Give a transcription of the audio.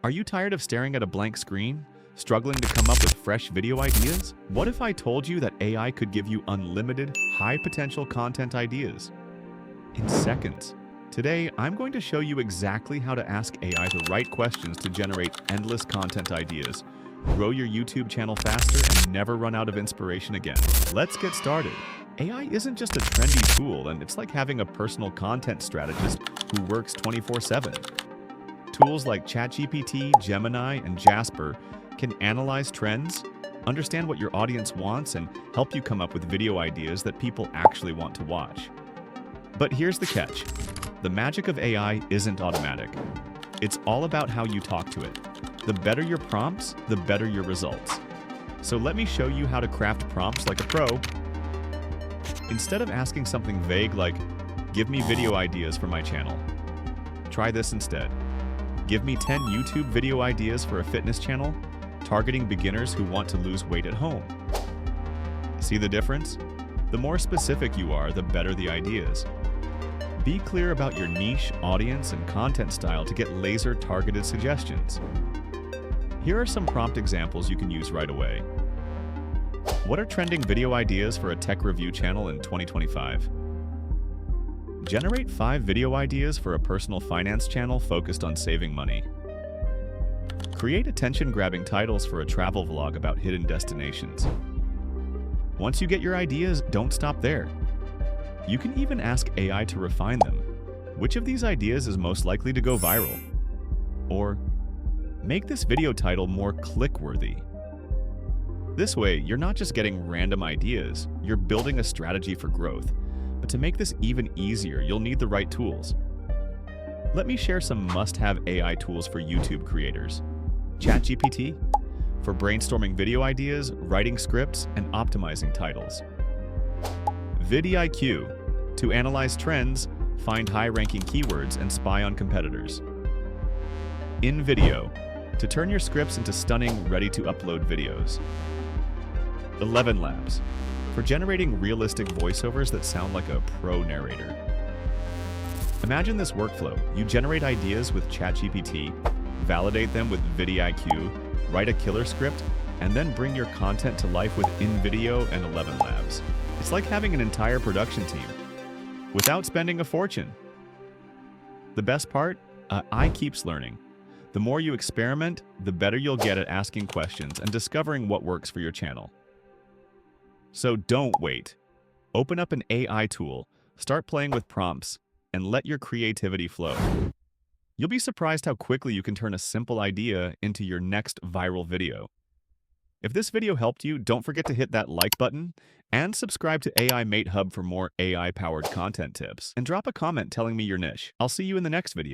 Are you tired of staring at a blank screen? Struggling to come up with fresh video ideas? What if I told you that AI could give you unlimited, high-potential content ideas in seconds? Today, I'm going to show you exactly how to ask AI the right questions to generate endless content ideas, grow your YouTube channel faster, and never run out of inspiration again. Let's get started. AI isn't just a trendy tool, and it's like having a personal content strategist who works 24/7. Tools like ChatGPT, Gemini, and Jasper can analyze trends, understand what your audience wants, and help you come up with video ideas that people actually want to watch. But here's the catch. The magic of AI isn't automatic. It's all about how you talk to it. The better your prompts, the better your results. So let me show you how to craft prompts like a pro. Instead of asking something vague like, "Give me video ideas for my channel," try this instead. Give me 10 YouTube video ideas for a fitness channel, targeting beginners who want to lose weight at home. See the difference? The more specific you are, the better the ideas. Be clear about your niche, audience, and content style to get laser-targeted suggestions. Here are some prompt examples you can use right away. What are trending video ideas for a tech review channel in 2025? Generate 5 video ideas for a personal finance channel focused on saving money. Create attention-grabbing titles for a travel vlog about hidden destinations. Once you get your ideas, don't stop there. You can even ask AI to refine them. Which of these ideas is most likely to go viral? Or, make this video title more click-worthy. This way, you're not just getting random ideas, you're building a strategy for growth. But to make this even easier, you'll need the right tools. Let me share some must-have AI tools for YouTube creators. ChatGPT, for brainstorming video ideas, writing scripts, and optimizing titles. VidIQ, to analyze trends, find high-ranking keywords, and spy on competitors. InVideo, to turn your scripts into stunning, ready-to-upload videos. ElevenLabs, for generating realistic voiceovers that sound like a pro narrator. Imagine this workflow. You generate ideas with ChatGPT, validate them with VidIQ, write a killer script, and then bring your content to life with InVideo and ElevenLabs. It's like having an entire production team without spending a fortune. The best part? AI keeps learning. The more you experiment, the better you'll get at asking questions and discovering what works for your channel. So don't wait. Open up an AI tool, start playing with prompts, and let your creativity flow. You'll be surprised how quickly you can turn a simple idea into your next viral video. If this video helped you, don't forget to hit that like button and subscribe to AiMateHub for more AI-powered content tips. And drop a comment telling me your niche. I'll see you in the next video.